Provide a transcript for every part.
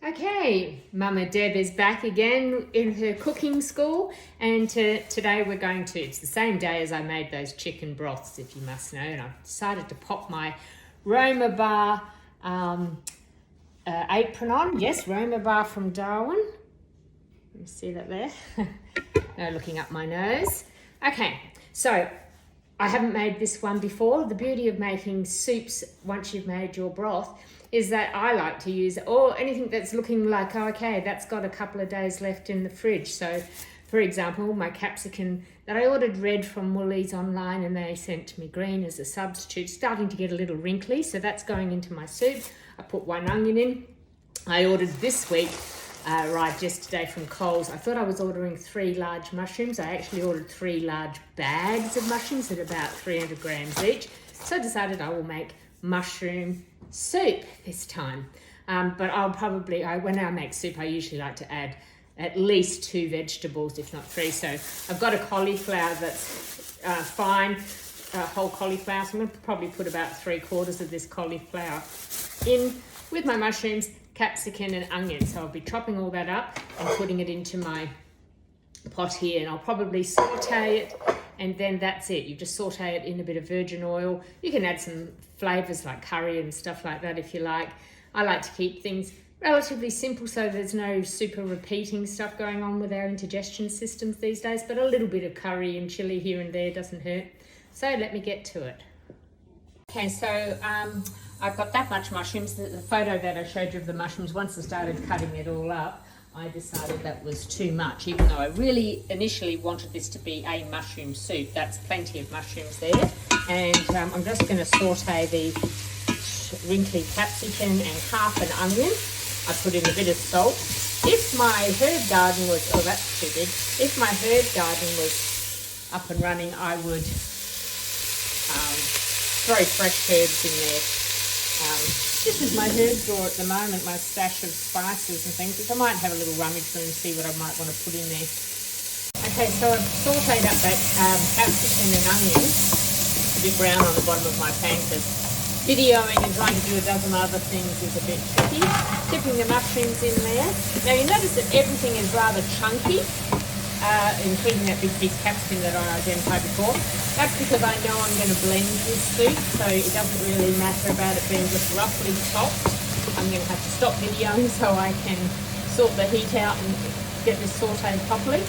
Okay, Mama Deb is back again in her cooking school, and today we're going to, it's the same day as I made those chicken broths, if you must know, and I've decided to pop my Roma Bar apron on. Yes, Roma Bar from Darwin. You see that there? No looking up my nose. Okay, so I haven't made this one before. The beauty of making soups once you've made your broth is that I like to use anything that's looking like, oh, okay, that's got a couple of days left in the fridge. So, for example, my capsicum that I ordered red from Woolies online and they sent me green as a substitute, starting to get a little wrinkly. So that's going into my soup. I put one onion in. I ordered this week, yesterday from Coles. I thought I was ordering 3 large mushrooms. I actually ordered 3 large bags of mushrooms at about 300 grams each. So I decided I will make mushroom soup this time. But when I make soup, I usually like to add at least 2 vegetables, if not 3. So I've got a cauliflower that's fine, whole cauliflower. So I'm going to probably put about 3/4 of this cauliflower in with my mushrooms, capsicum and onion. So I'll be chopping all that up and putting it into my pot here, and I'll probably saute it, and then that's it. You just saute it in a bit of virgin oil. You can add some flavors like curry and stuff like that if you like. I like to keep things relatively simple so there's no super repeating stuff going on with our indigestion systems these days, but a little bit of curry and chili here and there doesn't hurt. So let me get to it. Okay, so I've got that much mushrooms. The photo that I showed you of the mushrooms, once I started cutting it all up, I decided that was too much, even though I really initially wanted this to be a mushroom soup. That's plenty of mushrooms there. And I'm just going to saute the wrinkly capsicum and half an onion. I put in a bit of salt. If my herb garden was, oh, that's too big. If my herb garden was up and running, I would throw fresh herbs in there. This is my herb drawer at the moment, my stash of spices and things, which I might have a little rummage through and see what I might want to put in there. Okay, so I've sauteed up that capsicum and onion. It's a bit brown on the bottom of my pan because videoing and trying to do a dozen other things is a bit tricky. Dipping the mushrooms in there. Now you notice that everything is rather chunky, including that big piece of capsicum that I identified before. That's because I know I'm going to blend this soup, so it doesn't really matter about it being just roughly chopped. I'm going to have to stop videoing so I can sort the heat out and get this sauteed properly.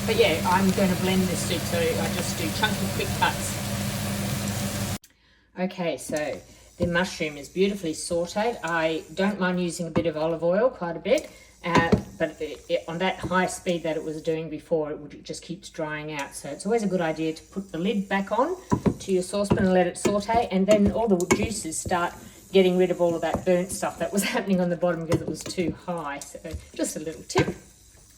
But yeah, I'm going to blend this soup, so I just do chunky quick cuts. Okay, so the mushroom is beautifully sauteed. I don't mind using a bit of olive oil, quite a bit. But on that high speed that it was doing before, it just keeps drying out. So it's always a good idea to put the lid back on to your saucepan and let it saute, and then all the juices start getting rid of all of that burnt stuff that was happening on the bottom because it was too high. So just a little tip.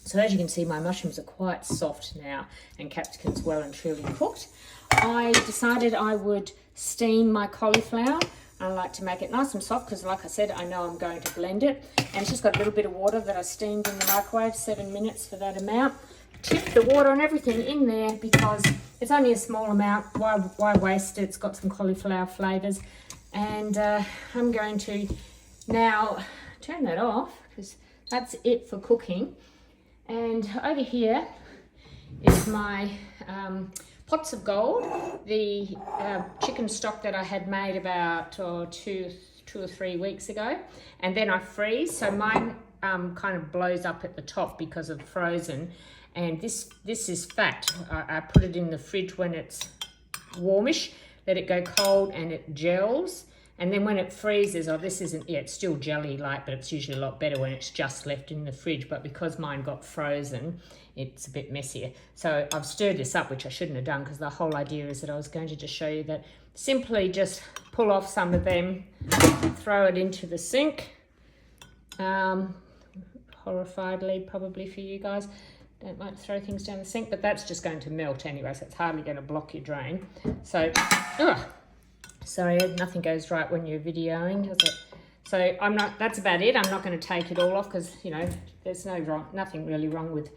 So as you can see, my mushrooms are quite soft now and capsicum's well and truly cooked. I decided I would steam my cauliflower. I like to make it nice and soft because, like I said, I know I'm going to blend it. And it's just got a little bit of water that I steamed in the microwave, 7 minutes for that amount. Tip the water and everything in there because it's only a small amount. Why waste it? It's got some cauliflower flavours. And I'm going to now turn that off because that's it for cooking. And over here is my pots of gold, the chicken stock that I had made about 2 or 3 weeks ago, and then I freeze. So mine kind of blows up at the top because of frozen, and this is fat. I put it in the fridge when it's warmish, let it go cold, and it gels. And then when it freezes, this isn't, it's still jelly-like, but it's usually a lot better when it's just left in the fridge. But because mine got frozen, it's a bit messier. So I've stirred this up, which I shouldn't have done because the whole idea is that I was going to just show you that simply just pull off some of them, throw it into the sink. Horrifiedly, probably for you guys. Don't like to throw things down the sink, but that's just going to melt anyway, so it's hardly going to block your drain. So, sorry, nothing goes right when you're videoing, does it? So that's about it. I'm not going to take it all off because, you know, there's nothing really wrong with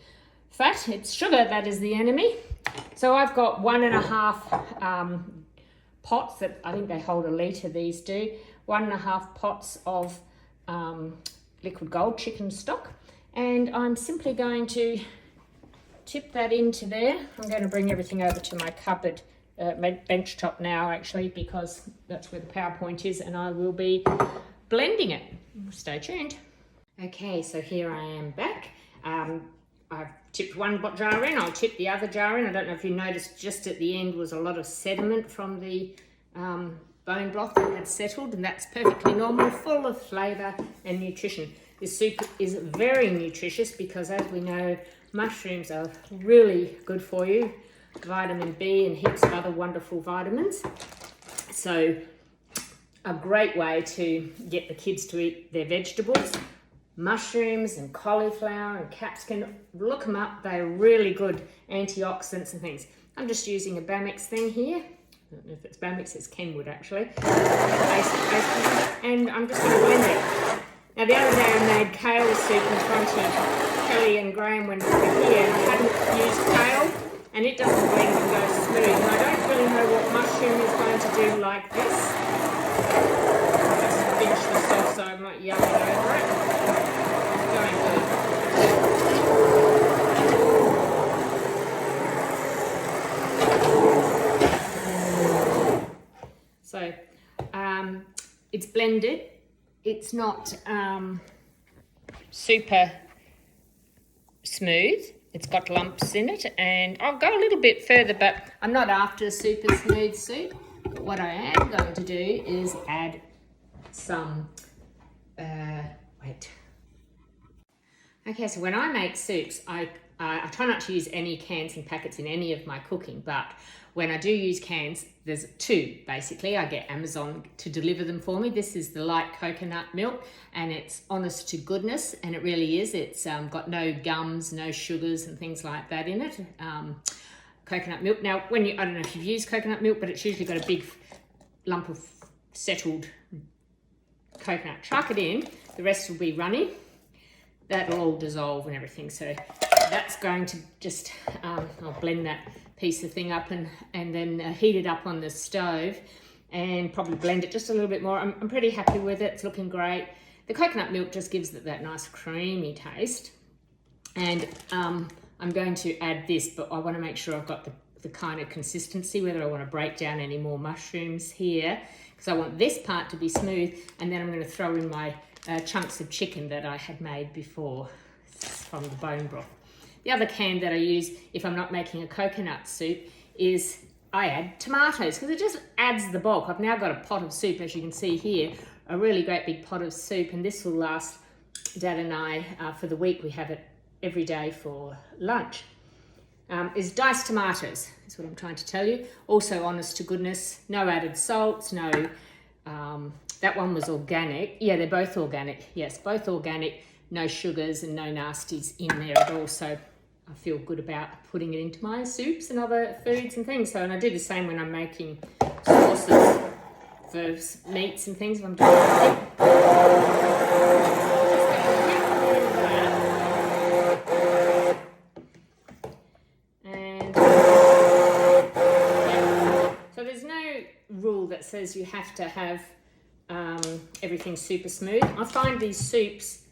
fat. It's sugar that is the enemy. So I've got 1.5 pots that I think they hold 1 litre, these do. 1.5 pots of liquid gold chicken stock, and I'm simply going to tip that into there. I'm going to bring everything over to my cupboard, bench top now actually, because that's where the PowerPoint is, and I will be blending it. Stay tuned. Okay, so here I am back. I've tipped one jar in, I'll tip the other jar in. I don't know if you noticed, just at the end was a lot of sediment from the bone broth that had settled, and that's perfectly normal, full of flavour and nutrition. This soup is very nutritious because, as we know, mushrooms are really good for you. Vitamin B and heaps of other wonderful vitamins. So a great way to get the kids to eat their vegetables. Mushrooms and cauliflower and capsicum, look them up. They're really good antioxidants and things. I'm just using a Bamex thing here. I don't know if it's Bamex, it's Kenwood actually. And I'm just going to blend it. Now the other day I made kale soup in front of Kelly and Graham when they were here, and I hadn't used kale, and it doesn't blend and go smooth. And I don't really know what mushroom is going to do like this. I'll just finish this off so I'm not yelling over it. It's going good. So it's blended. It's not super smooth. It's got lumps in it, and I'll go a little bit further, but I'm not after a super smooth soup. But what I am going to do is add some, Okay, so when I make soups, I try not to use any cans and packets in any of my cooking, but when I do use cans, there's two basically. I get Amazon to deliver them for me. This is the light coconut milk, and it's honest to goodness, and it really is. It's got no gums, no sugars and things like that in it. Coconut milk. Now, I don't know if you've used coconut milk, but it's usually got a big lump of settled coconut. Chuck it in, the rest will be runny. That'll all dissolve and everything. So that's going to just, I'll blend that piece of thing up and then heat it up on the stove and probably blend it just a little bit more. I'm pretty happy with it. It's looking great. The coconut milk just gives it that nice creamy taste. And I'm going to add this, but I want to make sure I've got the kind of consistency, whether I want to break down any more mushrooms here, because I want this part to be smooth, and then I'm going to throw in my chunks of chicken that I had made before from the bone broth. The other can that I use if I'm not making a coconut soup is I add tomatoes, because it just adds the bulk. I've now got a pot of soup, as you can see here, a really great big pot of soup, and this will last Dad and I for the week. We have it every day for lunch. Is diced tomatoes, is what I'm trying to tell you. Also honest to goodness, no added salts, no, that one was organic. Yeah, they're both organic. Yes, both organic, no sugars and no nasties in there at all. So I feel good about putting it into my soups and other foods and things. So, and I do the same when I'm making sauces for meats and things. If I'm doing rule that says you have to have everything super smooth. I find these soups,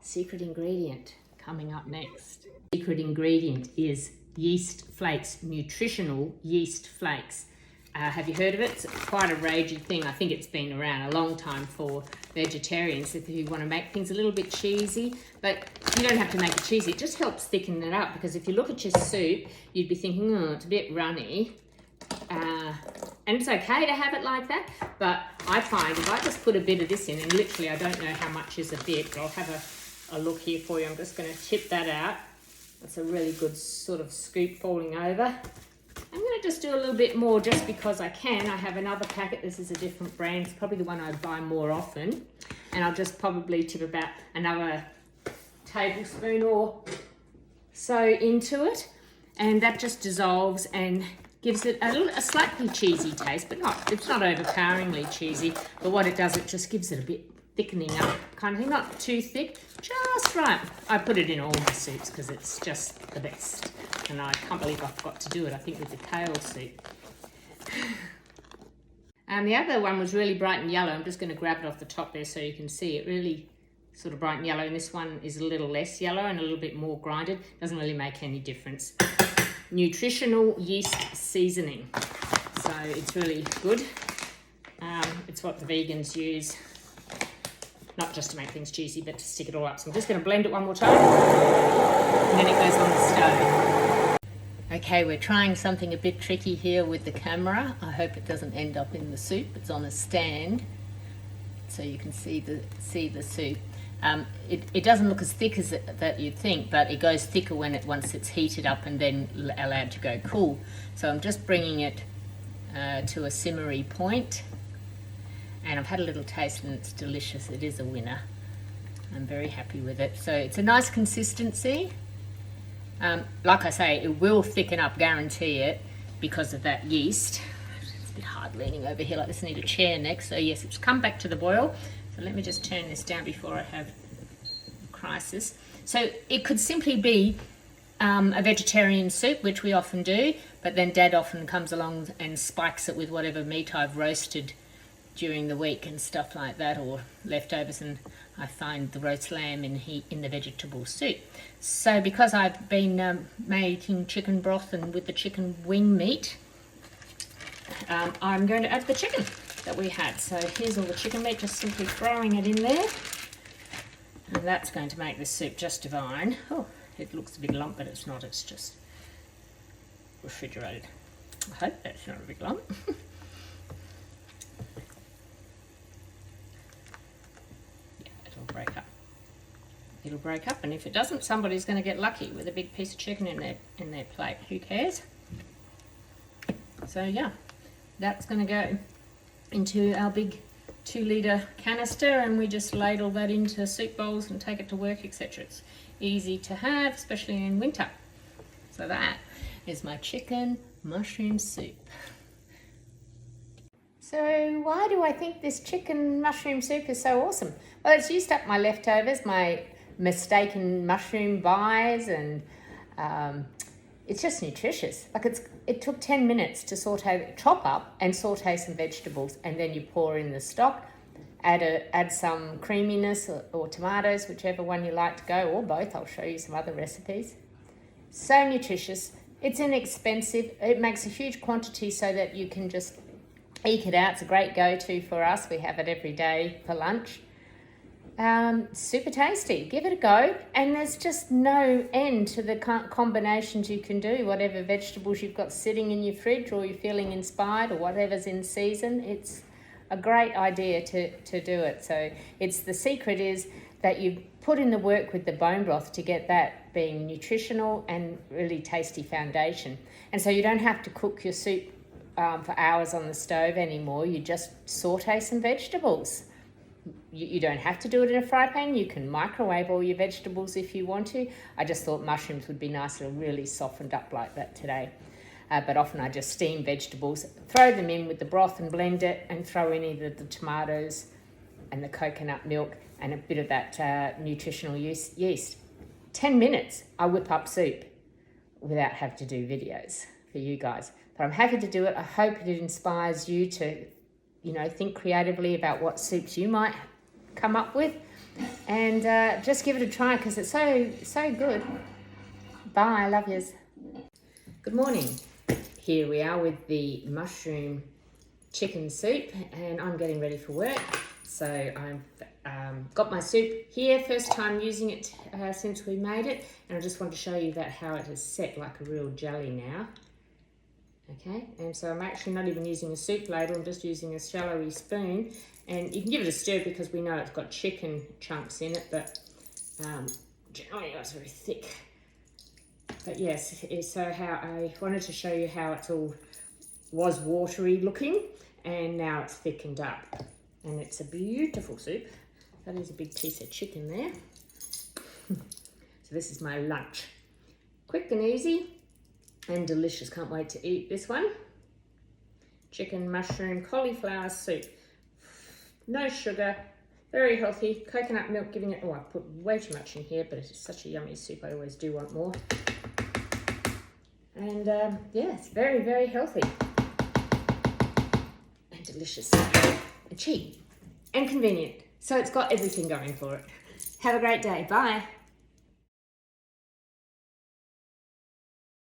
secret ingredient coming up next. Secret ingredient is yeast flakes, nutritional yeast flakes. Have you heard of it? It's quite a ragey thing. I think it's been around a long time for vegetarians if you want to make things a little bit cheesy, but you don't have to make it cheesy. It just helps thicken it up, because if you look at your soup, you'd be thinking, it's a bit runny. And it's okay to have it like that, but I find if I just put a bit of this in, and literally I don't know how much is a bit, but I'll have a look here for you. I'm just going to tip that out. That's a really good sort of scoop falling over. I'm going to just do a little bit more just because I can. I have another packet. This is a different brand. It's probably the one I buy more often. And I'll just probably tip about another tablespoon or so into it. And that just dissolves and gives it a slightly cheesy taste, but it's not overpoweringly cheesy. But what it does, it just gives it a bit thickening up kind of thing. Not too thick, just right. I put it in all my soups because it's just the best. And I can't believe I forgot to do it, I think, with the kale soup. And the other one was really bright and yellow. I'm just going to grab it off the top there so you can see it. Really sort of bright and yellow, and this one is a little less yellow and a little bit more grinded. Doesn't really make any difference. Nutritional yeast seasoning. So it's really good. It's what the vegans use, not just to make things juicy, but to stick it all up. So I'm just going to blend it one more time, and then it goes on the stove. Okay, we're trying something a bit tricky here with the camera. I hope it doesn't end up in the soup. It's on a stand, so you can see the soup. It doesn't look as thick as that you'd think, but it goes thicker once it's heated up and then allowed to go cool. So I'm just bringing it to a simmery point, and I've had a little taste and it's delicious. It is a winner. I'm very happy with it. So it's a nice consistency. Like I say, it will thicken up, guarantee it, because of that yeast. It's a bit hard leaning over here like this. I need a chair next. So yes, it's come back to the boil. So let me just turn this down before I have a crisis. So it could simply be a vegetarian soup, which we often do, but then Dad often comes along and spikes it with whatever meat I've roasted during the week and stuff like that, or leftovers, and I find the roast lamb in the vegetable soup. So because I've been making chicken broth and with the chicken wing meat, I'm going to add the chicken that we had. So here's all the chicken meat, just simply throwing it in there, and that's going to make this soup just divine. Oh, it looks a big lump, but it's not. It's just refrigerated. I hope that's not a big lump. Break up. It'll break up, and if it doesn't, somebody's going to get lucky with a big piece of chicken in their plate. Who cares? So yeah, that's going to go into our big 2-litre canister, and we just ladle that into soup bowls and take it to work, etc. It's easy to have, especially in winter. So that is my chicken mushroom soup. So why do I think this chicken mushroom soup is so awesome? Well, it's used up my leftovers, my mistaken mushroom buys, and it's just nutritious. Like it took 10 minutes to chop up and saute some vegetables, and then you pour in the stock, add some creaminess or tomatoes, whichever one you like to go, or both. I'll show you some other recipes. So nutritious. It's inexpensive. It makes a huge quantity so that you can just eke it out. It's a great go-to for us. We have it every day for lunch. Super tasty. Give it a go. And there's just no end to the combinations you can do. Whatever vegetables you've got sitting in your fridge, or you're feeling inspired, or whatever's in season, it's a great idea to do it. So the secret is that you put in the work with the bone broth to get that being nutritional and really tasty foundation. And so you don't have to cook your soup for hours on the stove anymore. You just saute some vegetables. You don't have to do it in a fry pan. You can microwave all your vegetables if you want to. I just thought mushrooms would be nice and really softened up like that today. But often I just steam vegetables, throw them in with the broth and blend it, and throw in either the tomatoes and the coconut milk and a bit of that nutritional yeast. 10 minutes, I whip up soup without having to do videos for you guys. But I'm happy to do it. I hope it inspires you to, think creatively about what soups you might come up with, and just give it a try, because it's so good. Bye, love yous. Good morning. Here we are with the mushroom chicken soup, and I'm getting ready for work. So I've got my soup here, first time using it since we made it, and I just want to show you how it has set like a real jelly now. Okay, and so I'm actually not even using a soup ladle, I'm just using a shallowy spoon, and you can give it a stir because we know it's got chicken chunks in it, but generally it's very thick. But yes, so how I wanted to show you how it all was watery looking, and now it's thickened up, and it's a beautiful soup. That is a big piece of chicken there. So this is my lunch. Quick and easy and delicious. Can't wait to eat this one. Chicken mushroom cauliflower soup. No sugar, very healthy. Coconut milk giving it, I put way too much in here, but it's such a yummy soup. I always do want more. And yeah, it's very, very healthy and delicious and cheap and convenient. So it's got everything going for it. Have a great day. Bye.